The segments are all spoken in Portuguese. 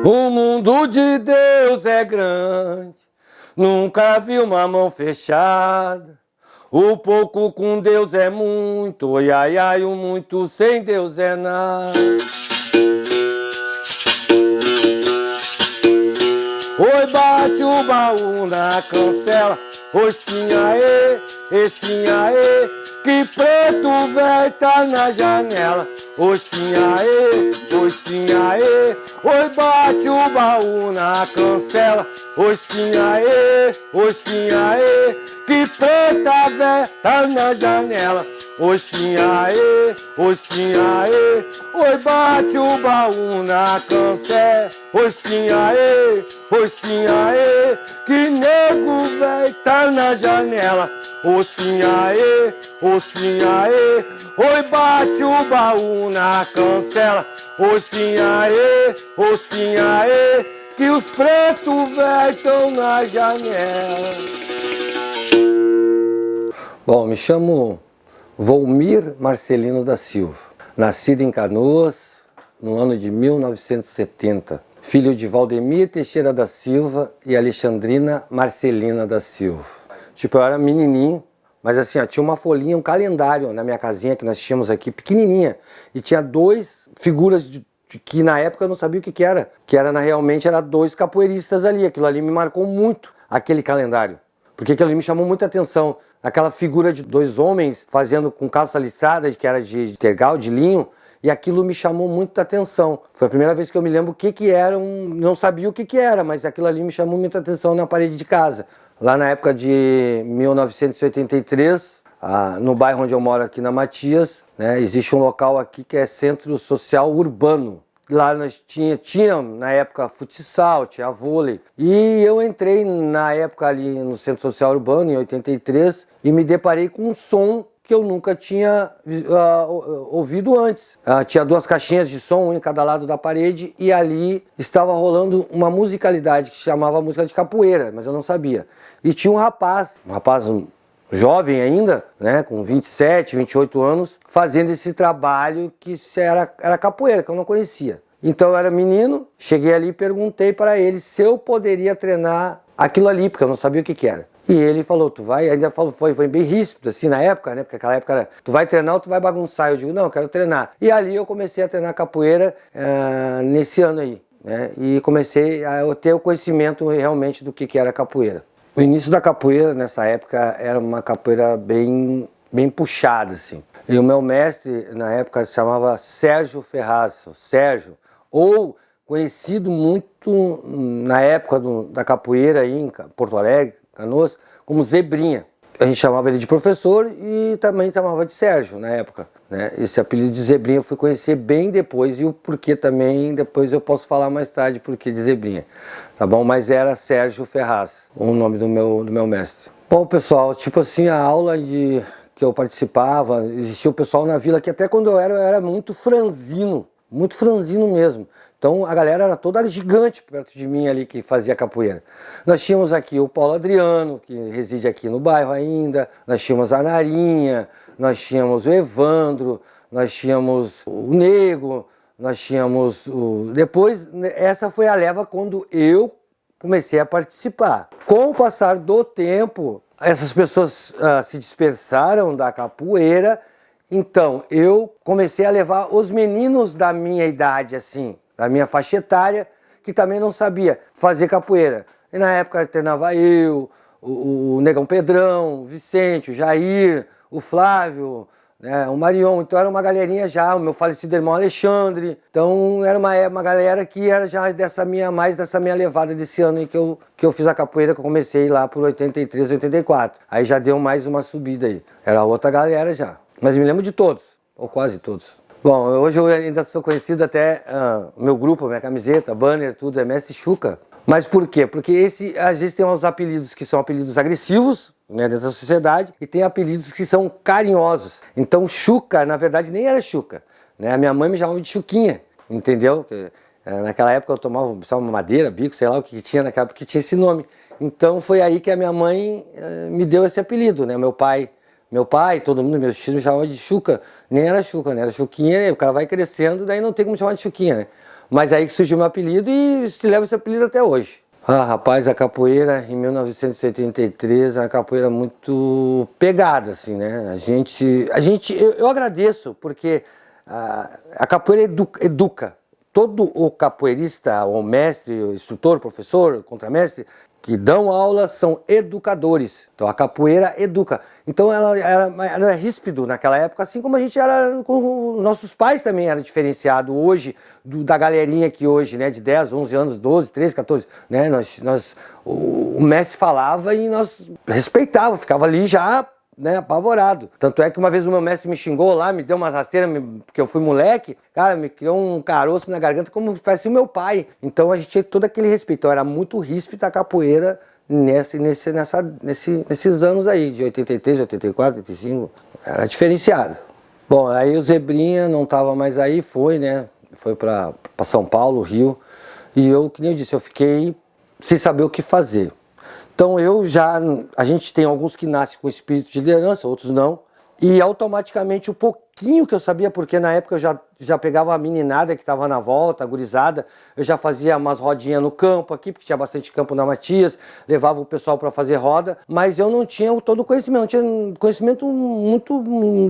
O mundo de Deus é grande, nunca vi uma mão fechada. O pouco com Deus é muito, oi, ai, ai, o muito sem Deus é nada. Oi, bate o baú na cancela, oi, sim, aê, sim, aê, que preto velho tá na janela. Oi, sim, aê, oi, bate o baú na cancela. Oi, sim, aê, que preta velha tá na janela. Oi, sim, aê, oi, bate o baú na cancela. Oi, sim, aê, que nego velho tá na janela. Oi, sim, aê, oi, bate o baú na cancela. Oi, sim, aê, que os pretos velhos tão na janela. Bom, me chamo Volmir Marcelino da Silva, nascido em Canoas no ano de 1970, filho de Valdemir Teixeira da Silva e Alexandrina Marcelina da Silva. Tipo, eu era menininho, mas assim, ó, tinha uma folhinha, um calendário na minha casinha que nós tínhamos aqui, pequenininha, e tinha duas figuras que na época eu não sabia o que era, realmente era dois capoeiristas ali. Aquilo ali me marcou muito, aquele calendário, porque aquilo ali me chamou muita atenção. Aquela figura de dois homens fazendo com calça listrada, que era de tergal, de linho, e aquilo me chamou muita atenção. Foi a primeira vez que eu me lembro o que era, não sabia o que era, mas aquilo ali me chamou muita atenção na parede de casa. Lá na época de 1983, no bairro onde eu moro aqui na Matias, né, existe um local aqui que é Centro Social Urbano. Lá nós tinha na época futsal, tinha vôlei. E eu entrei na época ali no Centro Social Urbano, em 83, e me deparei com um som que eu nunca tinha ouvido antes. Tinha duas caixinhas de som, uma em cada lado da parede, e ali estava rolando uma musicalidade que chamava música de capoeira, mas eu não sabia. E tinha um rapaz jovem ainda, né, com 27, 28 anos, fazendo esse trabalho que era capoeira, que eu não conhecia. Então eu era menino, cheguei ali e perguntei para ele se eu poderia treinar aquilo ali, porque eu não sabia o que era. E ele falou, tu vai, ainda falou, foi bem ríspido assim na época, né, porque aquela época era, tu vai treinar ou tu vai bagunçar? Eu digo, não, eu quero treinar. E ali eu comecei a treinar capoeira nesse ano aí, né, e comecei a ter o conhecimento realmente do que era capoeira. O início da capoeira nessa época era uma capoeira bem puxada, assim. E o meu mestre na época se chamava Sérgio Ferraz, Sérgio, ou conhecido muito na época da capoeira aí em Porto Alegre, Canoas, como Zebrinha. A gente chamava ele de professor e também chamava de Sérgio na época, né? Esse apelido de Zebrinha eu fui conhecer bem depois, e o porquê também depois eu posso falar mais tarde porquê de Zebrinha, tá bom? Mas era Sérgio Ferraz, o nome do meu mestre. Bom, pessoal, tipo assim, a aula que eu participava, existia o pessoal na vila que até quando eu era muito franzino mesmo. Então a galera era toda gigante perto de mim ali que fazia capoeira. Nós tínhamos aqui o Paulo Adriano, que reside aqui no bairro ainda, nós tínhamos a Narinha, nós tínhamos o Evandro, nós tínhamos o Nego, nós tínhamos o... Depois, essa foi a leva quando eu comecei a participar. Com o passar do tempo, essas pessoas se dispersaram da capoeira. Então, eu comecei a levar os meninos da minha idade, assim, da minha faixa etária, que também não sabia fazer capoeira. E na época treinava eu, o Negão Pedrão, o Vicente, o Jair, o Flávio, né, o Marion. Então era uma galerinha já, o meu falecido irmão Alexandre. Então era uma galera que era já mais dessa minha levada desse ano aí que eu fiz a capoeira, que eu comecei lá por 83, 84. Aí já deu mais uma subida aí. Era outra galera já. Mas me lembro de todos, ou quase todos. Bom, hoje eu ainda sou conhecido até, meu grupo, minha camiseta, banner, tudo, é Mestre Chuca. Mas por quê? Porque às vezes tem uns apelidos que são apelidos agressivos, né, dentro da sociedade, e tem apelidos que são carinhosos. Então Chuca, na verdade, nem era Chuca, né? A minha mãe me chamava de Chuquinha, entendeu? Naquela época eu tomava uma madeira, bico, sei lá o que tinha naquela época que tinha esse nome. Então foi aí que a minha mãe me deu esse apelido, né? Meu pai, todo mundo, meus tios me chamavam de Chuca, nem era Chuca, né? Era Chuquinha, o cara vai crescendo, daí não tem como chamar de Chuquinha, né? Mas aí que surgiu meu apelido e se leva esse apelido até hoje. Ah, rapaz, a capoeira em 1983 é uma capoeira muito pegada, assim, né? Eu agradeço, porque a capoeira educa. Todo o capoeirista, o mestre, o instrutor, o professor, o contramestre, que dão aula são educadores. Então a capoeira educa. Então ela é ríspido naquela época, assim como a gente era com os nossos pais também era diferenciado hoje da galerinha que hoje, né, de 10, 11 anos, 12, 13, 14, né, o mestre falava e nós respeitava, ficava ali já, né, apavorado. Tanto é que uma vez o meu mestre me xingou lá, me deu umas rasteiras, porque eu fui moleque, cara, me criou um caroço na garganta como se fosse o meu pai. Então a gente tinha todo aquele respeito. Então era muito ríspido a capoeira nesses anos aí, de 83, 84, 85, era diferenciado. Bom, aí o Zebrinha não estava mais aí, foi para São Paulo, Rio, e eu, que nem eu disse, eu fiquei sem saber o que fazer. Então a gente tem alguns que nascem com espírito de liderança, outros não, e automaticamente o pouquinho que eu sabia, porque na época eu já pegava a meninada que estava na volta, a gurizada, eu já fazia umas rodinhas no campo aqui, porque tinha bastante campo na Matias, levava o pessoal para fazer roda, mas eu não tinha todo o conhecimento, não tinha conhecimento muito,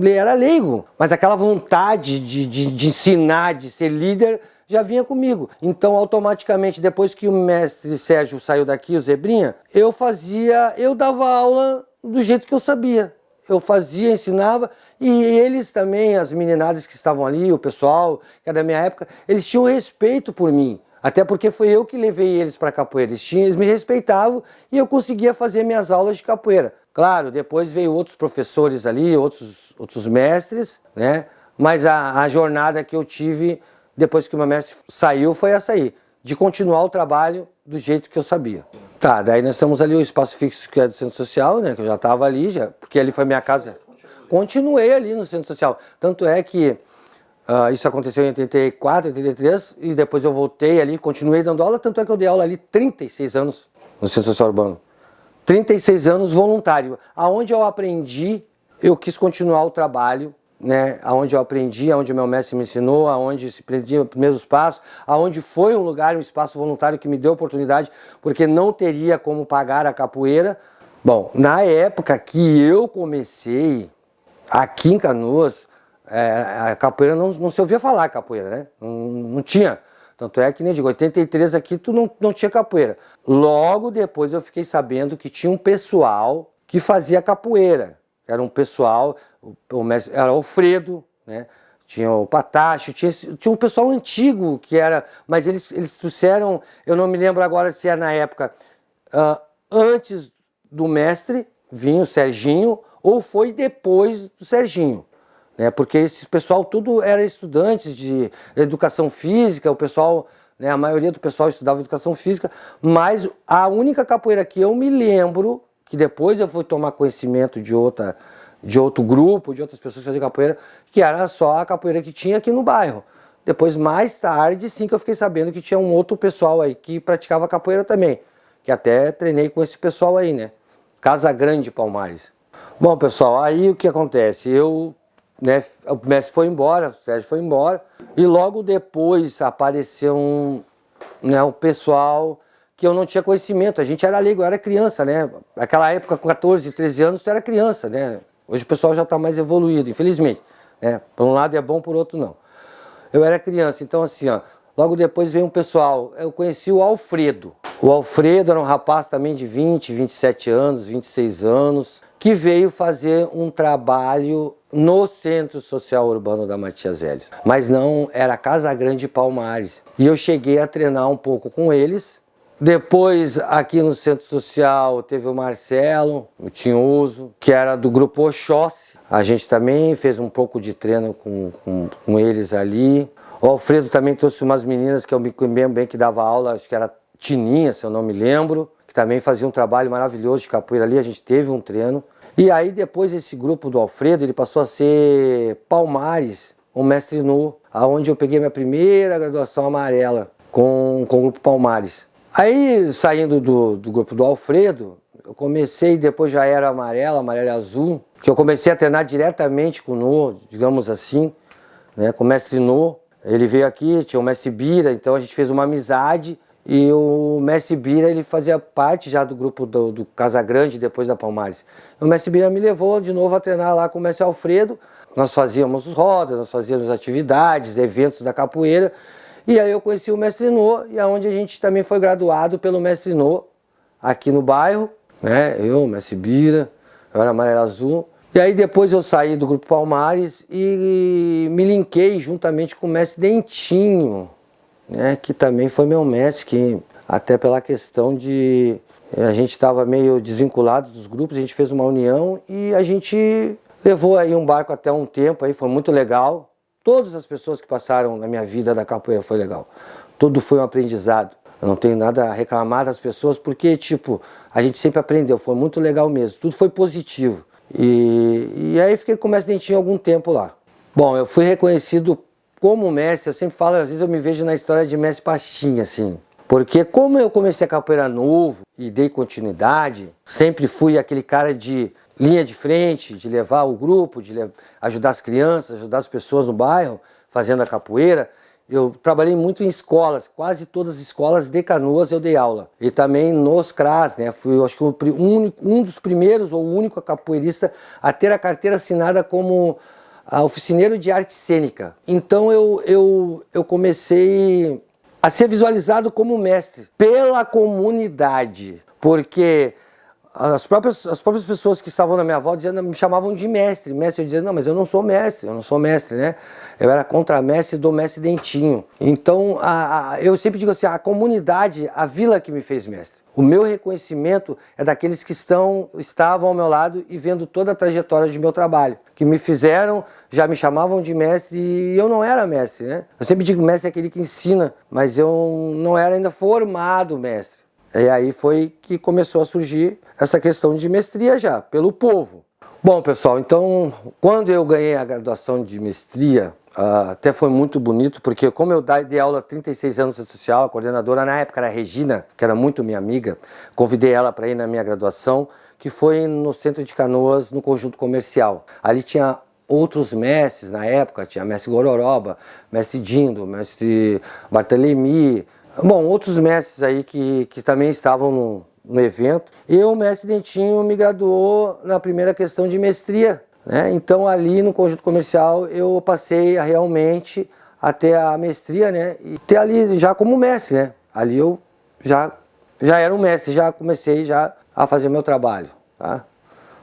era leigo, mas aquela vontade de ensinar, de ser líder, já vinha comigo. Então, automaticamente, depois que o mestre Sérgio saiu daqui, o Zebrinha, eu dava aula do jeito que eu sabia. Eu fazia, ensinava, e eles também, as meninadas que estavam ali, o pessoal, que era da minha época, eles tinham respeito por mim. Até porque foi eu que levei eles para capoeira. Eles me respeitavam e eu conseguia fazer minhas aulas de capoeira. Claro, depois veio outros professores ali, outros mestres, né? Mas a jornada que eu tive depois que o meu mestre saiu foi essa aí, de continuar o trabalho do jeito que eu sabia. Tá, daí nós estamos ali, o espaço fixo que é do Centro Social, né, que eu já estava ali, porque ali foi minha casa. Continuei ali no Centro Social. Tanto é que isso aconteceu em 84, 83, e depois eu voltei ali, continuei dando aula, tanto é que eu dei aula ali 36 anos no Centro Social Urbano. 36 anos voluntário. Aonde eu aprendi, eu quis continuar o trabalho, né, aonde eu aprendi, aonde o meu mestre me ensinou, aonde se prendia os primeiros passos, aonde foi um lugar, um espaço voluntário que me deu oportunidade, porque não teria como pagar a capoeira. Bom, na época que eu comecei, aqui em Canoas, a capoeira não se ouvia falar capoeira, né? Não tinha. Tanto é que, nem digo, 83 aqui tu não tinha capoeira. Logo depois eu fiquei sabendo que tinha um pessoal que fazia capoeira. Era um pessoal, era o Alfredo, né? Tinha o Patacho, tinha um pessoal antigo que era, mas eles trouxeram, eu não me lembro agora se era na época, antes do mestre, vinha o Serginho, ou foi depois do Serginho, né? Porque esse pessoal tudo era estudantes de educação física, o pessoal, né, a maioria do pessoal estudava educação física, mas a única capoeira que eu me lembro, que depois eu fui tomar conhecimento de outro grupo, de outras pessoas que faziam capoeira, que era só a capoeira que tinha aqui no bairro. Depois, mais tarde, sim, que eu fiquei sabendo que tinha um outro pessoal aí que praticava capoeira também, que até treinei com esse pessoal aí, né? Casa Grande, Palmares. Bom, pessoal, aí o que acontece? O mestre foi embora, o Sérgio foi embora, e logo depois apareceu um pessoal que eu não tinha conhecimento, a gente era leigo, eu era criança, né? Naquela época, com 14, 13 anos, tu era criança, né? Hoje o pessoal já está mais evoluído, infelizmente, né? Por um lado é bom, por outro não. Eu era criança, então assim, logo depois veio um pessoal, eu conheci o Alfredo. O Alfredo era um rapaz também de 20, 27 anos, 26 anos, que veio fazer um trabalho no Centro Social Urbano da Matias Velho. Mas não, era Casa Grande Palmares. E eu cheguei a treinar um pouco com eles. Depois, aqui no Centro Social, teve o Marcelo, o Tinhoso, que era do grupo Oxóssi. A gente também fez um pouco de treino com eles ali. O Alfredo também trouxe umas meninas que eu me lembro bem que dava aula, acho que era Tininha, se eu não me lembro, que também fazia um trabalho maravilhoso de capoeira ali, a gente teve um treino. E aí depois esse grupo do Alfredo, ele passou a ser Palmares, o mestre Nu, aonde eu peguei minha primeira graduação amarela com o grupo Palmares. Aí, saindo do grupo do Alfredo, eu comecei, depois já era amarelo e azul, que eu comecei a treinar diretamente com o Nu, digamos assim, né, com o mestre Nu. Ele veio aqui, tinha o Mestre Bira, então a gente fez uma amizade. E o Mestre Bira, ele fazia parte já do grupo do Casagrande, depois da Palmares. O Mestre Bira me levou de novo a treinar lá com o Mestre Alfredo. Nós fazíamos os rodas, nós fazíamos atividades, eventos da capoeira. E aí eu conheci o Mestre Nô, e aonde a gente também foi graduado pelo Mestre Nô, aqui no bairro, né? Eu, o Mestre Bira, eu era Amarelo Azul. E aí depois eu saí do grupo Palmares e me linkei juntamente com o Mestre Dentinho, né, que também foi meu mestre, que até pela questão de a gente estava meio desvinculado dos grupos, a gente fez uma união e a gente levou aí um barco até um tempo, aí foi muito legal. Todas as pessoas que passaram na minha vida da capoeira foi legal, tudo foi um aprendizado. Eu não tenho nada a reclamar das pessoas porque, tipo, a gente sempre aprendeu, foi muito legal mesmo, tudo foi positivo. E aí fiquei com o Mestre Dentinho algum tempo lá. Bom, eu fui reconhecido como mestre, eu sempre falo, às vezes eu me vejo na história de Mestre Pastinha, assim. Porque como eu comecei a capoeira novo e dei continuidade, sempre fui aquele cara de linha de frente, de levar o grupo, de ajudar as crianças, ajudar as pessoas no bairro, fazendo a capoeira. Eu trabalhei muito em escolas, quase todas as escolas de Canoas eu dei aula. E também nos CRAS, né? Fui, acho que um dos primeiros ou o único capoeirista a ter a carteira assinada como oficineiro de arte cênica. Então eu comecei a ser visualizado como mestre pela comunidade, porque as próprias pessoas que estavam na minha volta me chamavam de mestre. Mestre, eu dizia, não, mas eu não sou mestre, né? Eu era contramestre do Mestre Dentinho. Então, eu sempre digo assim, a comunidade, a vila que me fez mestre. O meu reconhecimento é daqueles que estavam ao meu lado e vendo toda a trajetória de meu trabalho. Que me fizeram, já me chamavam de mestre e eu não era mestre, né? Eu sempre digo mestre é aquele que ensina, mas eu não era ainda formado mestre. E aí foi que começou a surgir essa questão de mestria já, pelo povo. Bom, pessoal, então, quando eu ganhei a graduação de mestria, até foi muito bonito, porque como eu dei aula há 36 anos no Centro Social, a coordenadora na época era a Regina, que era muito minha amiga, convidei ela para ir na minha graduação, que foi no centro de Canoas, no conjunto comercial. Ali tinha outros mestres na época, tinha mestre Gororoba, mestre Dindo, mestre Bartolomeu, bom, outros mestres aí que também estavam no evento. E o Mestre Dentinho me graduou na primeira questão de mestria, né? Então ali no conjunto comercial eu passei realmente até a mestria, né? E até ali já como mestre, né? Ali eu já era um mestre, já comecei já a fazer meu trabalho, tá?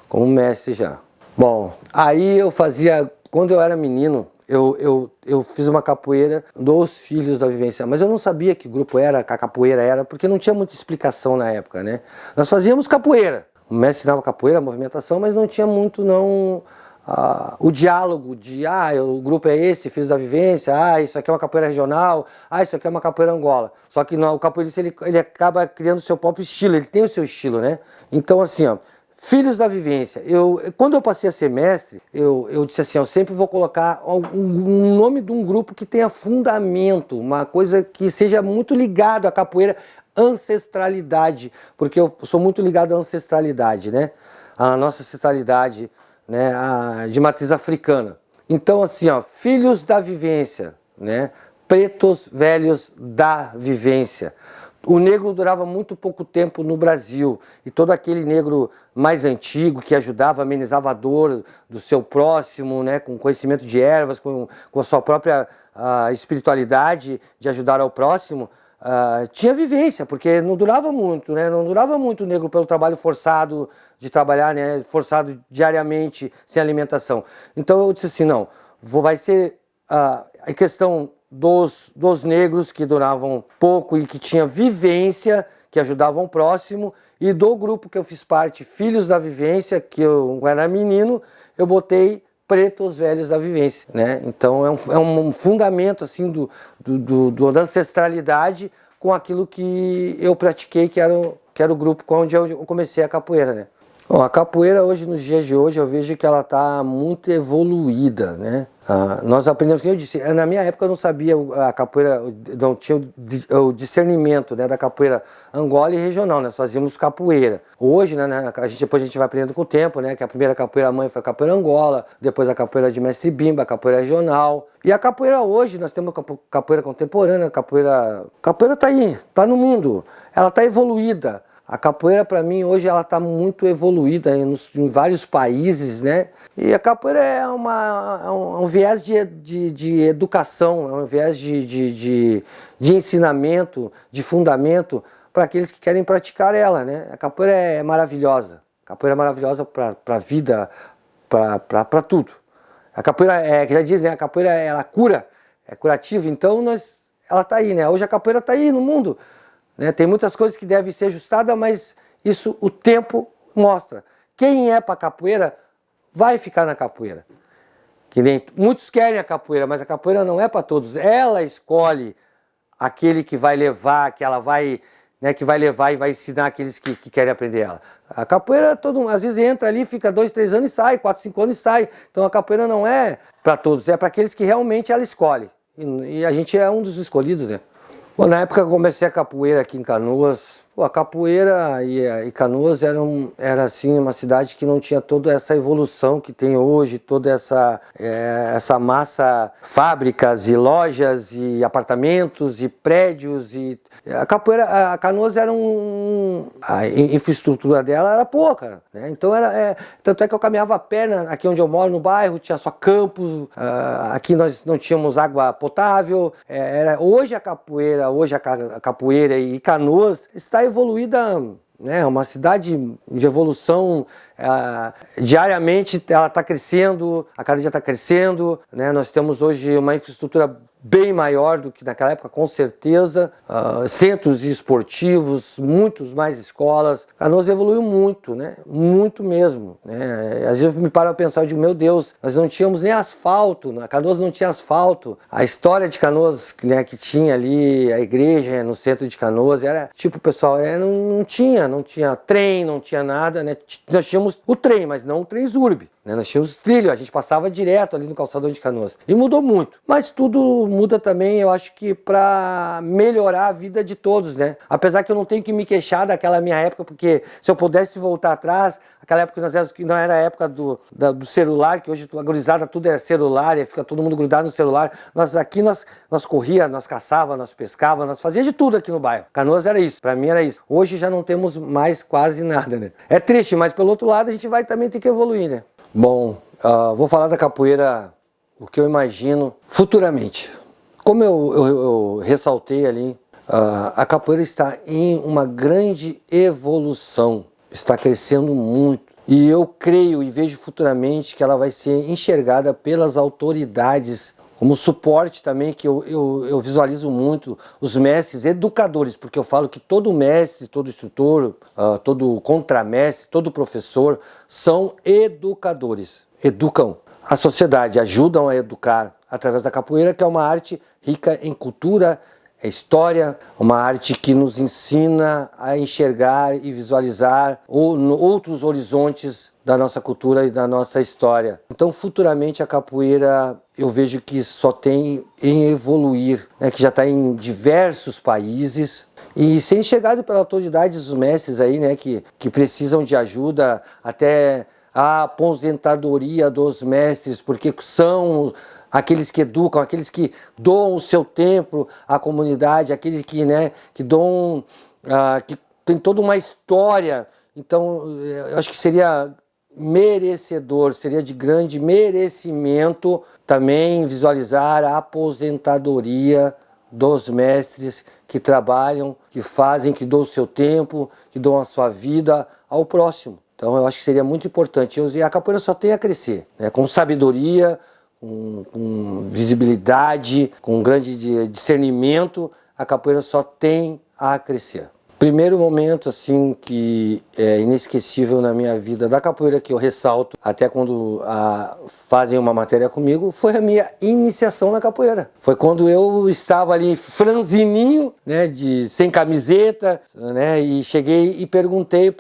Como mestre já. Bom, aí eu fazia, quando eu era menino, eu fiz uma capoeira dos Filhos da Vivência, mas eu não sabia que grupo era, que a capoeira era, porque não tinha muita explicação na época, né? Nós fazíamos capoeira, o mestre ensinava capoeira, movimentação, mas não tinha muito o diálogo de, o grupo é esse, Filhos da Vivência, isso aqui é uma capoeira regional, isso aqui é uma capoeira Angola. Só que não, o capoeirista ele acaba criando o seu próprio estilo, ele tem o seu estilo, né? Então assim, ó, Filhos da Vivência, quando eu passei a ser mestre, eu disse assim, eu sempre vou colocar um nome de um grupo que tenha fundamento, uma coisa que seja muito ligado à capoeira, ancestralidade, porque eu sou muito ligado à ancestralidade, né? A nossa ancestralidade, né? De matriz africana. Então assim, ó, Filhos da Vivência, né? Pretos velhos da vivência. O negro durava muito pouco tempo no Brasil e todo aquele negro mais antigo que ajudava, amenizava a dor do seu próximo, né, com conhecimento de ervas, com a sua própria espiritualidade de ajudar ao próximo, tinha vivência, porque não durava muito, né, não durava muito o negro pelo trabalho forçado de trabalhar, né, forçado diariamente, sem alimentação. Então eu disse assim, não, vai ser a questão dos negros que duravam pouco e que tinha vivência, que ajudavam o próximo, e do grupo que eu fiz parte, Filhos da Vivência, que eu era menino, eu botei Pretos Velhos da Vivência, né? Então é um fundamento assim da ancestralidade com aquilo que eu pratiquei, que era o grupo onde eu comecei a capoeira, né? Bom, a capoeira hoje, nos dias de hoje, eu vejo que ela está muito evoluída, né? Nós aprendemos, que eu disse, na minha época eu não sabia a capoeira, não tinha o discernimento, né, da capoeira Angola e regional, nós fazíamos capoeira. Hoje, né, depois a gente vai aprendendo com o tempo, né, que a primeira capoeira mãe foi a capoeira Angola, depois a capoeira de mestre Bimba, a capoeira regional. E a capoeira hoje, nós temos capoeira contemporânea, capoeira tá aí, tá no mundo, ela tá evoluída. A capoeira, para mim, hoje ela está muito evoluída em vários países, né? E a capoeira é um viés de educação, é um viés de ensinamento, de fundamento para aqueles que querem praticar ela, né? A capoeira é maravilhosa. A capoeira é maravilhosa para a vida, para tudo. A capoeira, que já diz, né? A capoeira, ela cura, é curativa, então ela está aí, né? Hoje a capoeira está aí no mundo. Né? Tem muitas coisas que devem ser ajustadas, mas isso o tempo mostra. Quem é para capoeira vai ficar na capoeira. Que nem muitos querem a capoeira, mas a capoeira não é para todos. Ela escolhe aquele que vai levar, que ela vai, né, que vai levar e vai ensinar aqueles que querem aprender ela. A capoeira, às vezes entra ali, fica 2, 3 anos e sai, 4, 5 anos e sai. Então a capoeira não é para todos, é para aqueles que realmente ela escolhe. E a gente é um dos escolhidos, né? Bom, na época que eu comecei a capoeira aqui em Canoas, a capoeira e Canoas era assim, uma cidade que não tinha toda essa evolução que tem hoje, toda essa massa, fábricas e lojas e apartamentos e prédios. A Canoas era a infraestrutura dela era pouca, né? Então tanto é que eu caminhava a pé, aqui onde eu moro, no bairro, tinha só campos, aqui nós não tínhamos água potável. Hoje a capoeira e Canoas está evoluída, né? Uma cidade de evolução, diariamente ela está crescendo, a cada dia está crescendo, né? Nós temos hoje uma infraestrutura bem maior do que naquela época, com certeza, centros esportivos, muitos mais escolas. Canoas evoluiu muito, né? Muito mesmo, né? Às vezes eu me paro a pensar, eu digo, meu Deus, nós não tínhamos nem asfalto, Canoas não tinha asfalto. A história de Canoas, né, que tinha ali a igreja no centro de Canoas, era tipo, pessoal, não tinha trem, não tinha nada, né? Nós tínhamos o trem, mas não o Trenzurbe. Nós tínhamos trilho, a gente passava direto ali no calçadão de Canoas. E mudou muito. Mas tudo muda também, eu acho que para melhorar a vida de todos, né? Apesar que eu não tenho que me queixar daquela minha época, porque se eu pudesse voltar atrás, aquela época que não era a época do celular, que hoje a gurizada tudo é celular, e fica todo mundo grudado no celular. Nós corria, nós caçava, nós pescava, nós fazia de tudo aqui no bairro. Canoas era isso, para mim era isso. Hoje já não temos mais quase nada, né? É triste, mas pelo outro lado a gente vai também ter que evoluir, né? Bom, vou falar da capoeira, o que eu imagino futuramente. Como eu ressaltei ali, a capoeira está em uma grande evolução, está crescendo muito. E eu creio e vejo futuramente que ela vai ser enxergada pelas autoridades, como suporte também, que eu visualizo muito, os mestres educadores, porque eu falo que todo mestre, todo instrutor, todo contramestre, todo professor são educadores. Educam a sociedade, ajudam a educar através da capoeira, que é uma arte rica em cultura, história, uma arte que nos ensina a enxergar e visualizar outros horizontes da nossa cultura e da nossa história. Então, futuramente, a capoeira eu vejo que só tem em evoluir, né? Que já está em diversos países e ser enxergado pelas autoridades, os mestres aí, né? Que precisam de ajuda, até a aposentadoria dos mestres, porque são aqueles que educam, aqueles que doam o seu tempo à comunidade, aqueles que, né, que doam, que tem toda uma história. Então, eu acho que seria merecedor, seria de grande merecimento também visualizar a aposentadoria dos mestres que trabalham, que fazem, que dão o seu tempo, que dão a sua vida ao próximo. Então eu acho que seria muito importante. E a capoeira só tem a crescer, né? Com sabedoria, com visibilidade, com um grande discernimento, a capoeira só tem a crescer. Primeiro momento assim que é inesquecível na minha vida da capoeira, que eu ressalto até quando fazem uma matéria comigo, foi a minha iniciação na capoeira. Foi quando eu estava ali franzininho, né, sem camiseta, né, e cheguei e perguntei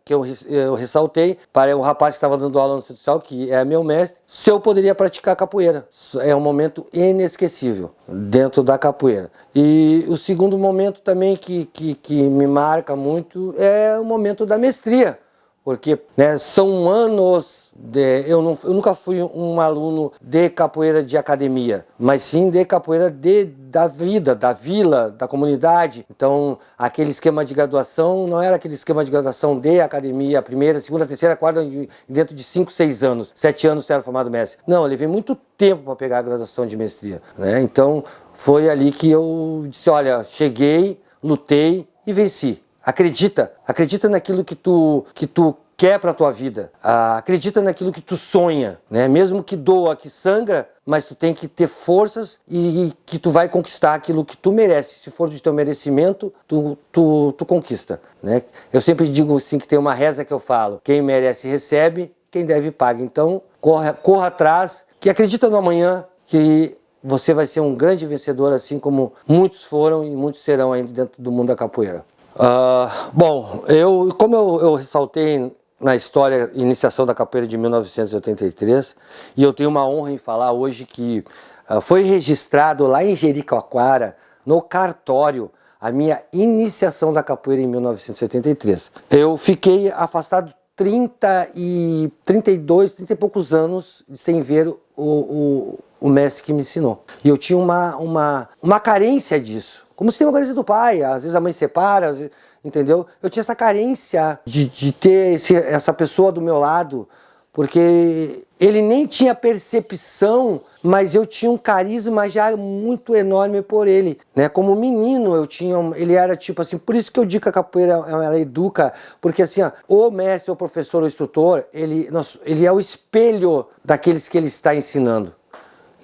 que eu ressaltei para o rapaz que estava dando aula no Centro Social, que é meu mestre, se eu poderia praticar capoeira. É um momento inesquecível dentro da capoeira. E o segundo momento também que me marca muito é o momento da mestria, porque, né, são anos eu nunca fui um aluno de capoeira de academia, mas sim de capoeira da vida, da vila, da comunidade. Então, aquele esquema de graduação não era aquele esquema de graduação de academia, primeira, segunda, terceira, quarta, dentro de 5, 6 anos, 7 anos tu era formado mestre. Não, eu levei muito tempo para pegar a graduação de mestria, né? Então, foi ali que eu disse, olha, cheguei, lutei e venci. Acredita naquilo que tu quer para tua vida. Acredita naquilo que tu sonha, né? Mesmo que doa, que sangra, mas tu tem que ter forças e que tu vai conquistar aquilo que tu merece. Se for de teu merecimento, tu conquista, né? Eu sempre digo assim que tem uma reza que eu falo: quem merece recebe, quem deve paga. Então, corra atrás, que acredita no amanhã, que você vai ser um grande vencedor, assim como muitos foram e muitos serão ainda dentro do mundo da capoeira. Bom, como eu ressaltei na história, iniciação da capoeira de 1983, e eu tenho uma honra em falar hoje que foi registrado lá em Jericoacoara, no cartório, a minha iniciação da capoeira em 1973. Eu fiquei afastado 30 e poucos anos sem ver o mestre que me ensinou. E eu tinha uma carência disso. Como se tem uma carência do pai, às vezes a mãe separa, entendeu? Eu tinha essa carência de ter essa pessoa do meu lado, porque ele nem tinha percepção, mas eu tinha um carisma já muito enorme por ele, né? Como menino ele era tipo assim, por isso que eu digo que a capoeira ela educa, porque assim, ó, o mestre, o professor, o instrutor, ele é o espelho daqueles que ele está ensinando.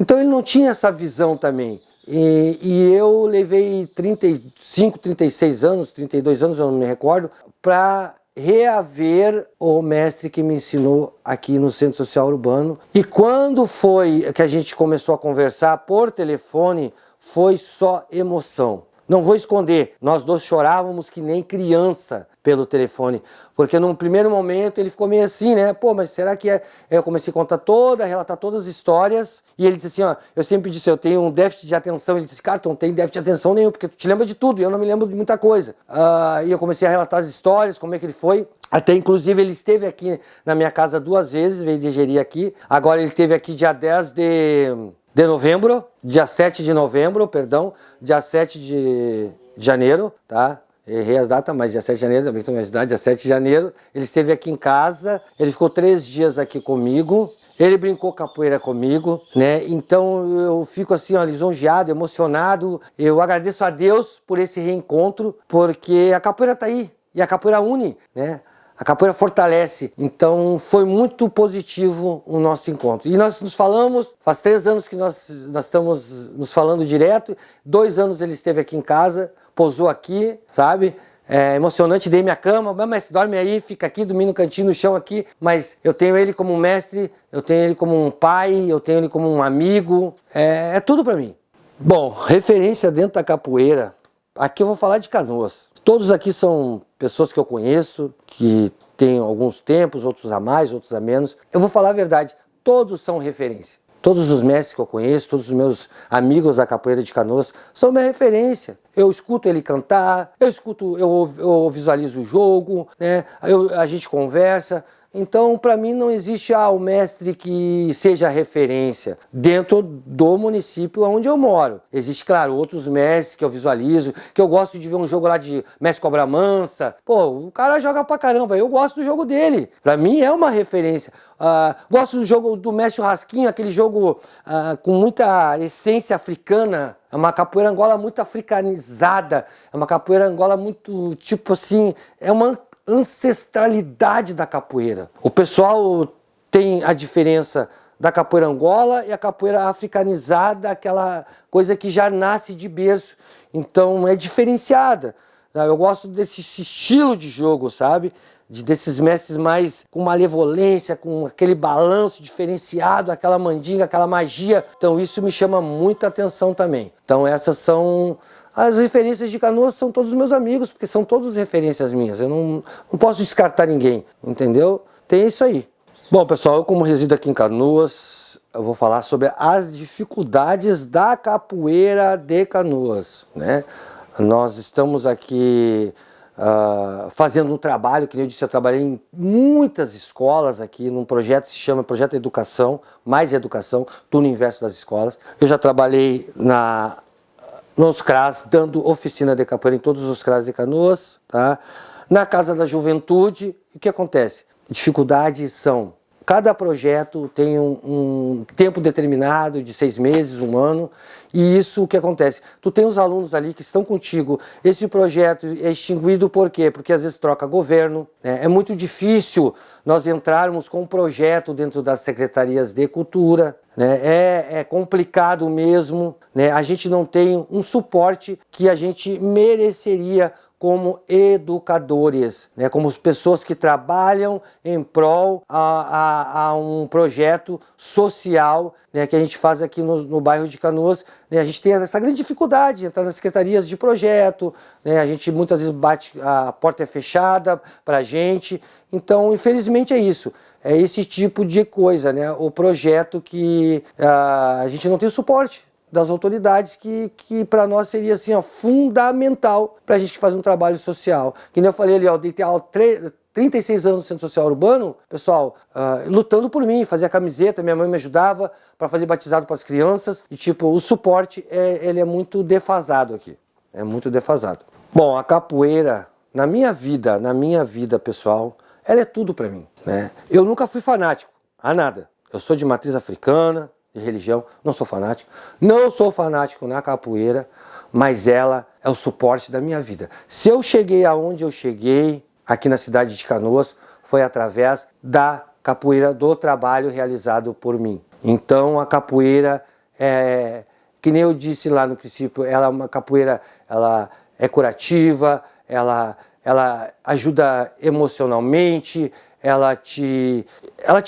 Então ele não tinha essa visão também. E eu levei 35, 36 anos, 32 anos, eu não me recordo, para reaver o mestre que me ensinou aqui no Centro Social Urbano. E quando foi que a gente começou a conversar por telefone, foi só emoção. Não vou esconder, nós dois chorávamos que nem criança pelo telefone, porque num primeiro momento ele ficou meio assim, né? Pô, mas será que é? Eu comecei a relatar todas as histórias, e ele disse assim, ó, eu sempre disse, eu tenho um déficit de atenção. Ele disse, cara, tu não tem déficit de atenção nenhum, porque tu te lembra de tudo, e eu não me lembro de muita coisa. E eu comecei a relatar as histórias, como é que ele foi. Até, inclusive, ele esteve aqui na minha casa 2 vezes, veio digerir aqui. Agora ele esteve aqui dia 10 de novembro, dia 7 de novembro, perdão, dia 7 de janeiro, tá? Errei as datas, mas dia 7 de janeiro, também estou na minha cidade, dia 7 de janeiro, ele esteve aqui em casa, ele ficou 3 dias aqui comigo, ele brincou capoeira comigo, né? Então eu fico assim, ó, lisonjeado, emocionado, eu agradeço a Deus por esse reencontro, porque a capoeira tá aí, e a capoeira une, né? A capoeira fortalece, então foi muito positivo o nosso encontro. E nós nos falamos, faz 3 anos que nós estamos nos falando direto, 2 anos ele esteve aqui em casa, pousou aqui, sabe? É emocionante, dei minha cama, mas dorme aí, fica aqui, dormi no cantinho, no chão aqui, mas eu tenho ele como um mestre, eu tenho ele como um pai, eu tenho ele como um amigo, é tudo pra mim. Bom, referência dentro da capoeira, aqui eu vou falar de Canoas. Todos aqui são pessoas que eu conheço, que têm alguns tempos, outros a mais, outros a menos. Eu vou falar a verdade, todos são referência. Todos os mestres que eu conheço, todos os meus amigos da capoeira de Canoas são minha referência. Eu escuto ele cantar, eu visualizo o jogo, né? A gente conversa. Então, para mim, não existe o mestre que seja referência dentro do município onde eu moro. Existe, claro, outros mestres que eu visualizo, que eu gosto de ver um jogo lá de mestre Cobra Mansa. Pô, o cara joga pra caramba, eu gosto do jogo dele. Para mim, é uma referência. Gosto do jogo do mestre Rasquinho, aquele jogo com muita essência africana. É uma capoeira Angola muito africanizada, é uma capoeira Angola muito, tipo assim, é uma ancestralidade da capoeira. O pessoal tem a diferença da capoeira Angola e a capoeira africanizada, aquela coisa que já nasce de berço. Então é diferenciada. sabe? Eu gosto desse estilo de jogo, sabe? Desses mestres mais com malevolência, com aquele balanço diferenciado, aquela mandinga, aquela magia. Então isso me chama muita atenção também. Então essas são as referências de Canoas, são todos meus amigos, porque são todas referências minhas. Eu não posso descartar ninguém, entendeu? Tem isso aí. Bom, pessoal, eu como resido aqui em Canoas, eu vou falar sobre as dificuldades da capoeira de Canoas, né? Nós estamos aqui fazendo um trabalho, que nem eu disse, eu trabalhei em muitas escolas aqui, num projeto que se chama Projeto Educação, Mais Educação, turno inverso das escolas. Eu já trabalhei nos CRAS, dando oficina de capoeira em todos os CRAS de Canoas, tá? Na Casa da Juventude, o que acontece? Dificuldades são, cada projeto tem um tempo determinado de 6 meses, 1 ano, e isso o que acontece? Tu tem os alunos ali que estão contigo, esse projeto é extinguido por quê? Porque às vezes troca governo, né? É muito difícil nós entrarmos com um projeto dentro das secretarias de cultura, né? É complicado mesmo, né? A gente não tem um suporte que a gente mereceria como educadores, né, como pessoas que trabalham em prol a um projeto social, né, que a gente faz aqui no bairro de Canoas. Né, a gente tem essa grande dificuldade de entrar nas secretarias de projeto, né, a gente muitas vezes bate, a porta é fechada para a gente, então infelizmente é isso. É esse tipo de coisa, né, o projeto que a gente não tem suporte das autoridades que para nós seria assim, ó, fundamental para a gente fazer um trabalho social. Que nem eu falei ali, ó, dei 36 anos no Centro Social Urbano, pessoal, lutando por mim, fazia camiseta, minha mãe me ajudava para fazer batizado para as crianças, e tipo, o suporte, ele é muito defasado aqui, é muito defasado. Bom, a capoeira, na minha vida pessoal, ela é tudo para mim, né? Eu nunca fui fanático a nada, eu sou de matriz africana, de religião, não sou fanático na capoeira, mas ela é o suporte da minha vida. Se eu cheguei aonde eu cheguei, aqui na cidade de Canoas, foi através da capoeira, do trabalho realizado por mim. Então a capoeira, que nem eu disse lá no princípio, ela é uma capoeira, ela é curativa, ela ajuda emocionalmente, ela te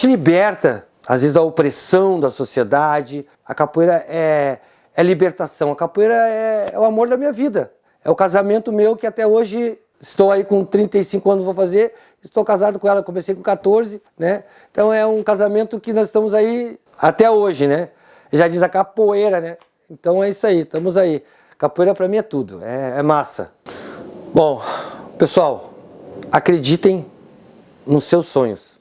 liberta às vezes da opressão da sociedade. A capoeira é libertação, a capoeira é o amor da minha vida. É o casamento meu que até hoje, estou aí com 35 anos, vou fazer, estou casado com ela, comecei com 14, né? Então é um casamento que nós estamos aí até hoje, né? Já diz a capoeira, né? Então é isso aí, estamos aí. Capoeira para mim é tudo, é massa. Bom, pessoal, acreditem nos seus sonhos.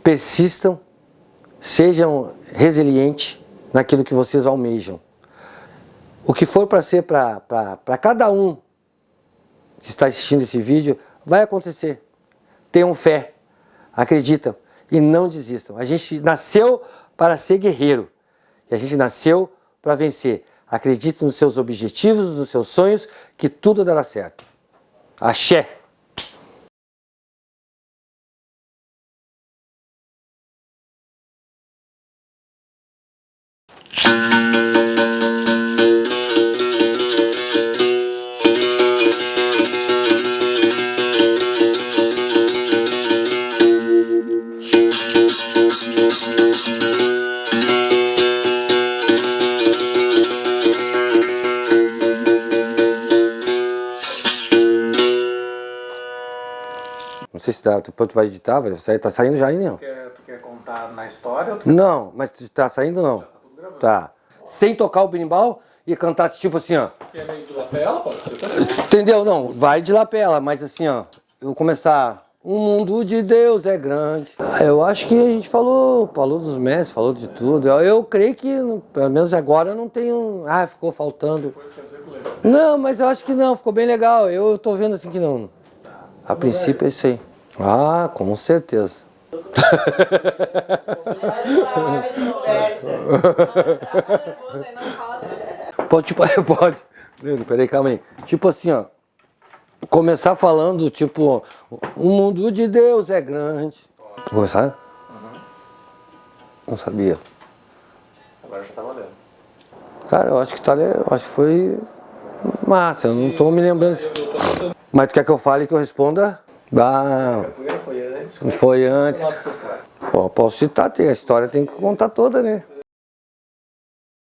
Persistam, sejam resilientes naquilo que vocês almejam. O que for para ser para cada um que está assistindo esse vídeo, vai acontecer. Tenham fé, acreditam e não desistam. A gente nasceu para ser guerreiro e a gente nasceu para vencer. Acredite nos seus objetivos, nos seus sonhos, que tudo dará certo. Axé! Não sei se depois tu vai editar, tá saindo já aí, não? Tu quer contar na história? Ou Não, mas tá saindo não. Tá. Sem tocar o berimbau e cantar tipo assim, ó. quer meio de lapela? Pode ser também. Entendeu? Não, vai de lapela, mas assim, ó. Eu vou começar. O mundo de Deus é grande. Eu acho que a gente falou dos mestres, falou de tudo. Eu creio que, pelo menos agora, eu não tenho. Ficou faltando. Não, mas eu acho que não, ficou bem legal. Eu tô vendo assim que não. A princípio é isso aí. Com certeza. Pode. Peraí, calma aí. Tipo assim, ó. Começar falando, tipo, o mundo de Deus é grande. Vou começar? Não sabia. Agora já tá valendo. Cara, eu acho que foi Massa, eu não tô me lembrando. Eu tô contando. Mas tu quer que eu fale que eu responda? Ah, Capoeira foi antes. foi antes. Nossa história. Pô, posso citar, a história tem que contar toda, né?